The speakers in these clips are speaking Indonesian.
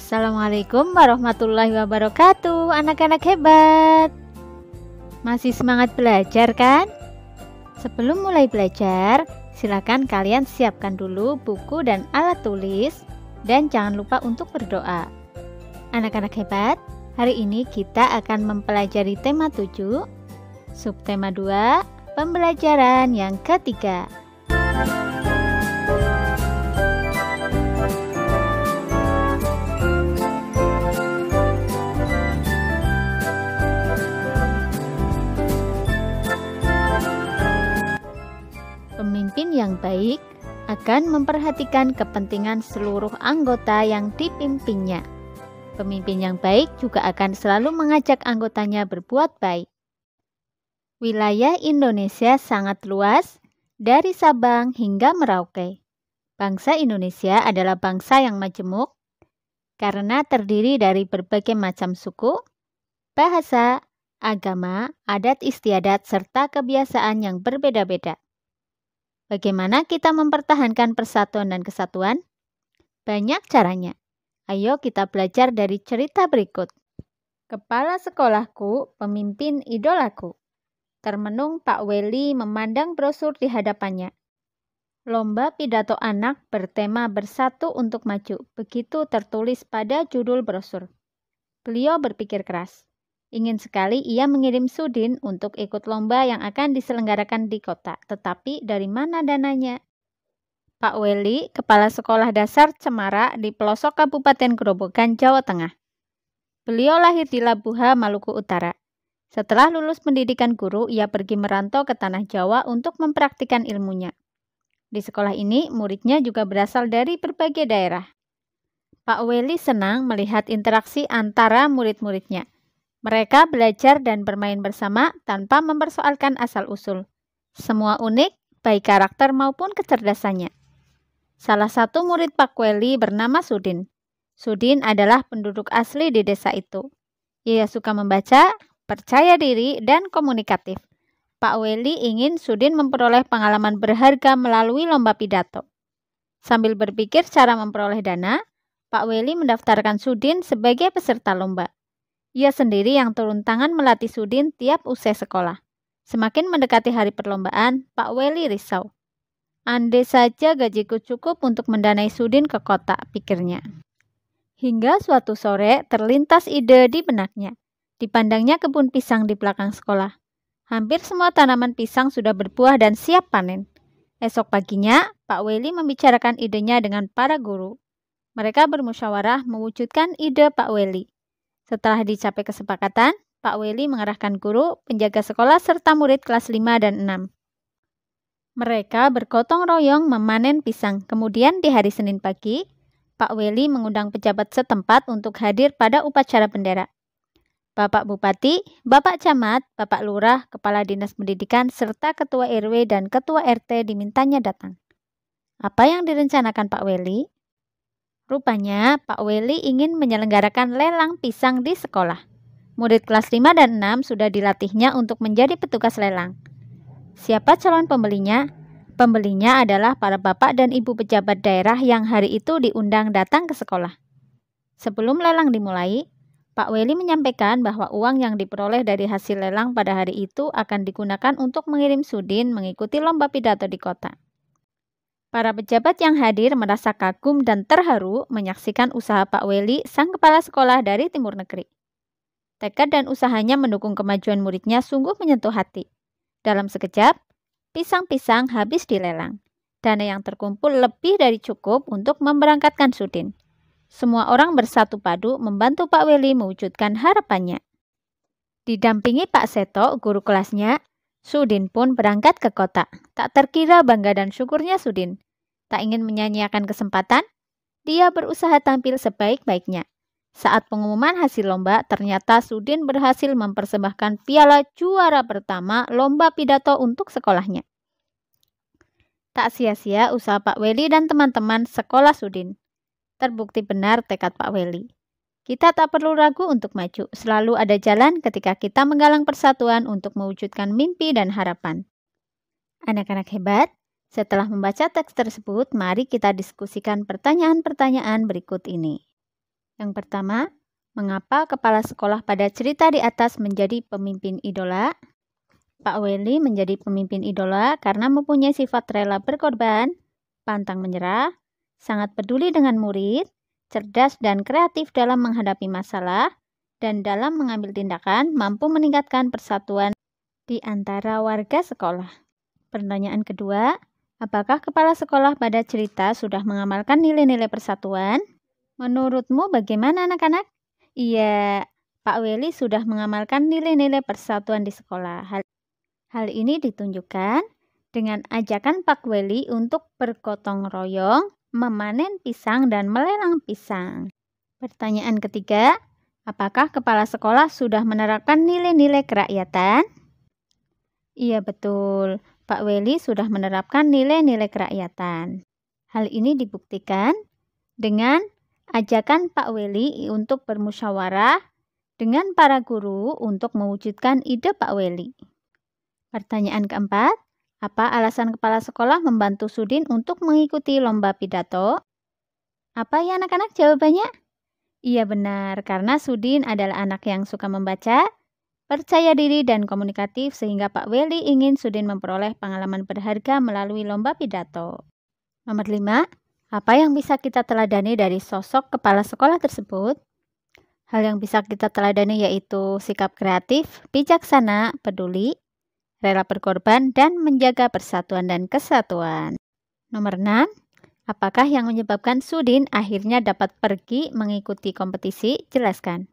Assalamualaikum warahmatullahi wabarakatuh, anak-anak hebat. Masih semangat belajar kan? Sebelum mulai belajar, silakan kalian siapkan dulu buku dan alat tulis, dan jangan lupa untuk berdoa. Anak-anak hebat, hari ini kita akan mempelajari tema 7, subtema 2, pembelajaran yang ketiga. Pemimpin yang baik akan memperhatikan kepentingan seluruh anggota yang dipimpinnya. Pemimpin yang baik juga akan selalu mengajak anggotanya berbuat baik. Wilayah Indonesia sangat luas, dari Sabang hingga Merauke. Bangsa Indonesia adalah bangsa yang majemuk karena terdiri dari berbagai macam suku, bahasa, agama, adat istiadat, serta kebiasaan yang berbeda-beda. Bagaimana kita mempertahankan persatuan dan kesatuan? Banyak caranya. Ayo kita belajar dari cerita berikut. Kepala sekolahku, pemimpin idolaku. Termenung Pak Weli memandang brosur di hadapannya. Lomba pidato anak bertema Bersatu untuk Maju. Begitu tertulis pada judul brosur. Beliau berpikir keras. Ingin sekali ia mengirim Sudin untuk ikut lomba yang akan diselenggarakan di kota. Tetapi dari mana dananya? Pak Weli, Kepala Sekolah Dasar Cemara di pelosok Kabupaten Grobogan, Jawa Tengah. Beliau lahir di Labuha, Maluku Utara. Setelah lulus pendidikan guru, ia pergi merantau ke Tanah Jawa untuk mempraktikkan ilmunya. Di sekolah ini, muridnya juga berasal dari berbagai daerah. Pak Weli senang melihat interaksi antara murid-muridnya. Mereka belajar dan bermain bersama tanpa mempersoalkan asal-usul. Semua unik, baik karakter maupun kecerdasannya. Salah satu murid Pak Weli bernama Sudin. Sudin adalah penduduk asli di desa itu. Ia suka membaca, percaya diri, dan komunikatif. Pak Weli ingin Sudin memperoleh pengalaman berharga melalui lomba pidato. Sambil berpikir cara memperoleh dana, Pak Weli mendaftarkan Sudin sebagai peserta lomba. Ia sendiri yang turun tangan melatih Sudin tiap usai sekolah. Semakin mendekati hari perlombaan, Pak Weli risau. Andai saja gajiku cukup untuk mendanai Sudin ke kota, pikirnya. Hingga suatu sore terlintas ide di benaknya. Dipandangnya kebun pisang di belakang sekolah. Hampir semua tanaman pisang sudah berbuah dan siap panen. Esok paginya, Pak Weli membicarakan idenya dengan para guru. Mereka bermusyawarah mewujudkan ide Pak Weli. Setelah dicapai kesepakatan, Pak Weli mengerahkan guru, penjaga sekolah, serta murid kelas 5 dan 6. Mereka bergotong royong memanen pisang. Kemudian di hari Senin pagi, Pak Weli mengundang pejabat setempat untuk hadir pada upacara bendera. Bapak Bupati, Bapak Camat, Bapak Lurah, Kepala Dinas Pendidikan, serta Ketua RW dan Ketua RT dimintanya datang. Apa yang direncanakan Pak Weli? Rupanya, Pak Weli ingin menyelenggarakan lelang pisang di sekolah. Murid kelas 5 dan 6 sudah dilatihnya untuk menjadi petugas lelang. Siapa calon pembelinya? Pembelinya adalah para bapak dan ibu pejabat daerah yang hari itu diundang datang ke sekolah. Sebelum lelang dimulai, Pak Weli menyampaikan bahwa uang yang diperoleh dari hasil lelang pada hari itu akan digunakan untuk mengirim Sudin mengikuti lomba pidato di kota. Para pejabat yang hadir merasa kagum dan terharu menyaksikan usaha Pak Weli, sang kepala sekolah dari Timur Negeri. Tekad dan usahanya mendukung kemajuan muridnya sungguh menyentuh hati. Dalam sekejap, pisang-pisang habis dilelang. Dana yang terkumpul lebih dari cukup untuk memberangkatkan Sudin. Semua orang bersatu padu membantu Pak Weli mewujudkan harapannya. Didampingi Pak Seto, guru kelasnya, Sudin pun berangkat ke kota. Tak terkira bangga dan syukurnya Sudin. Tak ingin menyia-nyiakan kesempatan, dia berusaha tampil sebaik-baiknya. Saat pengumuman hasil lomba, ternyata Sudin berhasil mempersembahkan piala juara pertama lomba pidato untuk sekolahnya. Tak sia-sia usaha Pak Weli dan teman-teman sekolah Sudin. Terbukti benar tekad Pak Weli. Kita tak perlu ragu untuk maju, selalu ada jalan ketika kita menggalang persatuan untuk mewujudkan mimpi dan harapan. Anak-anak hebat, setelah membaca teks tersebut, mari kita diskusikan pertanyaan-pertanyaan berikut ini. Yang pertama, mengapa kepala sekolah pada cerita di atas menjadi pemimpin idola? Pak Welly menjadi pemimpin idola karena mempunyai sifat rela berkorban, pantang menyerah, sangat peduli dengan murid, cerdas dan kreatif dalam menghadapi masalah, dan dalam mengambil tindakan mampu meningkatkan persatuan di antara warga sekolah. Pertanyaan kedua, apakah kepala sekolah pada cerita sudah mengamalkan nilai-nilai persatuan? Menurutmu bagaimana anak-anak? Iya, Pak Welly sudah mengamalkan nilai-nilai persatuan di sekolah. Hal ini ditunjukkan dengan ajakan Pak Welly untuk bergotong royong, memanen pisang dan melelang pisang. Pertanyaan ketiga, apakah kepala sekolah sudah menerapkan nilai-nilai kerakyatan? Iya betul, Pak Welly sudah menerapkan nilai-nilai kerakyatan. Hal ini dibuktikan dengan ajakan Pak Welly untuk bermusyawarah dengan para guru untuk mewujudkan ide Pak Welly. Pertanyaan keempat, apa alasan kepala sekolah membantu Sudin untuk mengikuti lomba pidato? Apa ya anak-anak jawabannya? Iya benar, karena Sudin adalah anak yang suka membaca, percaya diri dan komunikatif sehingga Pak Welly ingin Sudin memperoleh pengalaman berharga melalui lomba pidato. Nomor 5, apa yang bisa kita teladani dari sosok kepala sekolah tersebut? Hal yang bisa kita teladani yaitu sikap kreatif, bijaksana, peduli, rela berkorban, dan menjaga persatuan dan kesatuan. Nomor 6, apakah yang menyebabkan Sudin akhirnya dapat pergi mengikuti kompetisi? Jelaskan.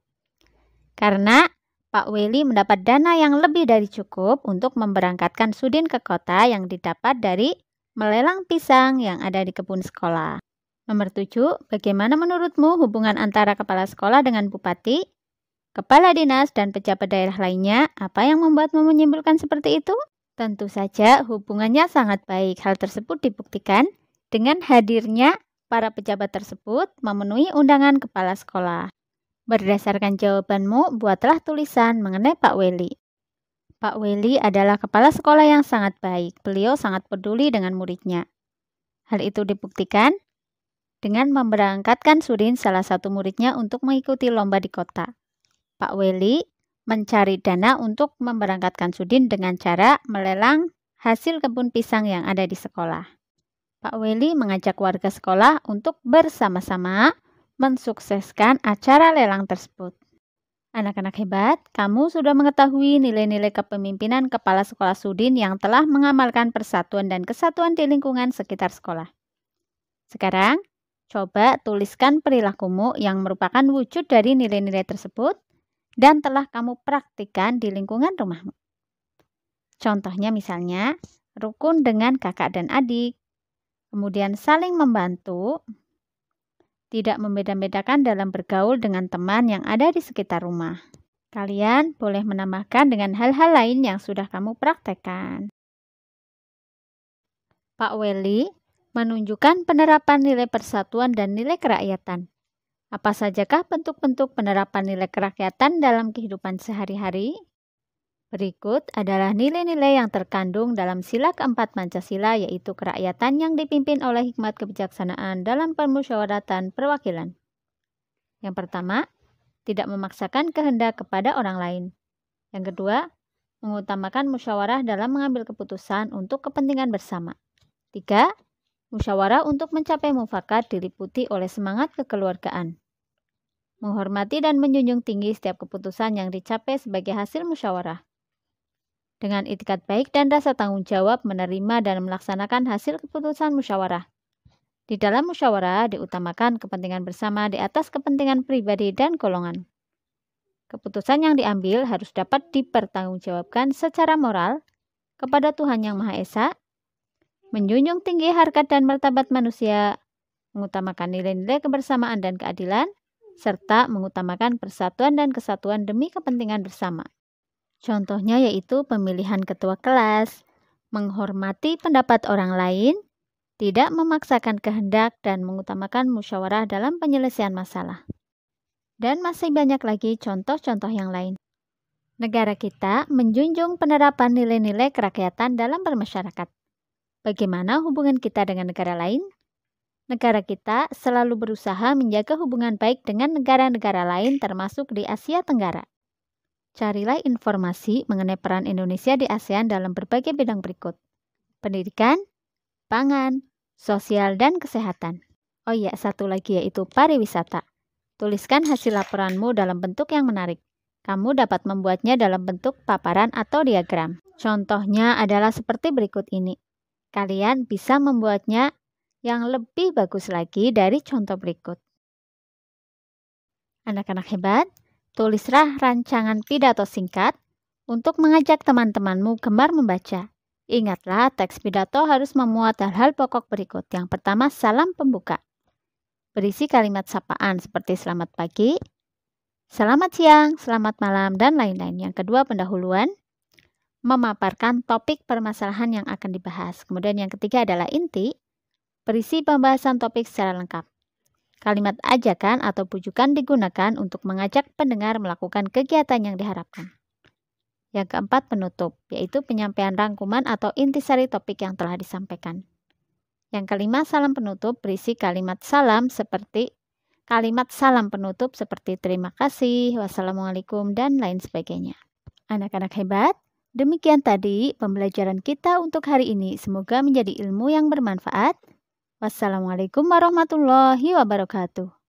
Karena Pak Welly mendapat dana yang lebih dari cukup untuk memberangkatkan Sudin ke kota yang didapat dari melelang pisang yang ada di kebun sekolah. Nomor 7, bagaimana menurutmu hubungan antara kepala sekolah dengan bupati, kepala dinas, dan pejabat daerah lainnya? Apa yang membuatmu menyimpulkan seperti itu? Tentu saja hubungannya sangat baik. Hal tersebut dibuktikan dengan hadirnya para pejabat tersebut memenuhi undangan kepala sekolah. Berdasarkan jawabanmu, buatlah tulisan mengenai Pak Welly. Pak Welly adalah kepala sekolah yang sangat baik. Beliau sangat peduli dengan muridnya. Hal itu dibuktikan dengan memberangkatkan Sudin, salah satu muridnya, untuk mengikuti lomba di kota. Pak Welly mencari dana untuk memberangkatkan Sudin dengan cara melelang hasil kebun pisang yang ada di sekolah. Pak Welly mengajak warga sekolah untuk bersama-sama mensukseskan acara lelang tersebut. Anak-anak hebat, kamu sudah mengetahui nilai-nilai kepemimpinan kepala sekolah Sudin yang telah mengamalkan persatuan dan kesatuan di lingkungan sekitar sekolah. Sekarang, coba tuliskan perilakumu yang merupakan wujud dari nilai-nilai tersebut dan telah kamu praktikkan di lingkungan rumahmu. Contohnya misalnya, rukun dengan kakak dan adik, kemudian saling membantu, tidak membeda-bedakan dalam bergaul dengan teman yang ada di sekitar rumah. Kalian boleh menambahkan dengan hal-hal lain yang sudah kamu praktekkan. Pak Welly menunjukkan penerapan nilai persatuan dan nilai kerakyatan. Apa sajakah bentuk-bentuk penerapan nilai kerakyatan dalam kehidupan sehari-hari? Berikut adalah nilai-nilai yang terkandung dalam sila keempat Pancasila, yaitu kerakyatan yang dipimpin oleh hikmat kebijaksanaan dalam permusyawaratan perwakilan. Yang pertama, tidak memaksakan kehendak kepada orang lain. Yang kedua, mengutamakan musyawarah dalam mengambil keputusan untuk kepentingan bersama. 3. Musyawarah untuk mencapai mufakat diliputi oleh semangat kekeluargaan. Menghormati dan menjunjung tinggi setiap keputusan yang dicapai sebagai hasil musyawarah. Dengan itikat baik dan rasa tanggung jawab menerima dan melaksanakan hasil keputusan musyawarah. Di dalam musyawarah diutamakan kepentingan bersama di atas kepentingan pribadi dan golongan. Keputusan yang diambil harus dapat dipertanggungjawabkan secara moral kepada Tuhan Yang Maha Esa, menjunjung tinggi harkat dan martabat manusia, mengutamakan nilai-nilai kebersamaan dan keadilan, serta mengutamakan persatuan dan kesatuan demi kepentingan bersama. Contohnya yaitu pemilihan ketua kelas, menghormati pendapat orang lain, tidak memaksakan kehendak, dan mengutamakan musyawarah dalam penyelesaian masalah. Dan masih banyak lagi contoh-contoh yang lain. Negara kita menjunjung penerapan nilai-nilai kerakyatan dalam bermasyarakat. Bagaimana hubungan kita dengan negara lain? Negara kita selalu berusaha menjaga hubungan baik dengan negara-negara lain termasuk di Asia Tenggara. Carilah informasi mengenai peran Indonesia di ASEAN dalam berbagai bidang berikut: pendidikan, pangan, sosial, dan kesehatan. Oh iya, satu lagi yaitu pariwisata. Tuliskan hasil laporanmu dalam bentuk yang menarik. Kamu dapat membuatnya dalam bentuk paparan atau diagram. Contohnya adalah seperti berikut ini. Kalian bisa membuatnya yang lebih bagus lagi dari contoh berikut. Anak-anak hebat, tulislah rancangan pidato singkat untuk mengajak teman-temanmu gemar membaca. Ingatlah, teks pidato harus memuat hal-hal pokok berikut. Yang pertama, salam pembuka. Berisi kalimat sapaan seperti selamat pagi, selamat siang, selamat malam, dan lain-lain. Yang kedua, pendahuluan. Memaparkan topik permasalahan yang akan dibahas. Kemudian yang ketiga adalah inti. Berisi pembahasan topik secara lengkap. Kalimat ajakan atau pujukan digunakan untuk mengajak pendengar melakukan kegiatan yang diharapkan. Yang keempat, penutup, yaitu penyampaian rangkuman atau intisari topik yang telah disampaikan. Yang kelima, salam penutup, berisi kalimat salam penutup seperti terima kasih, wassalamualaikum, dan lain sebagainya. Anak-anak hebat, demikian tadi pembelajaran kita untuk hari ini. Semoga menjadi ilmu yang bermanfaat. Wassalamualaikum warahmatullahi wabarakatuh.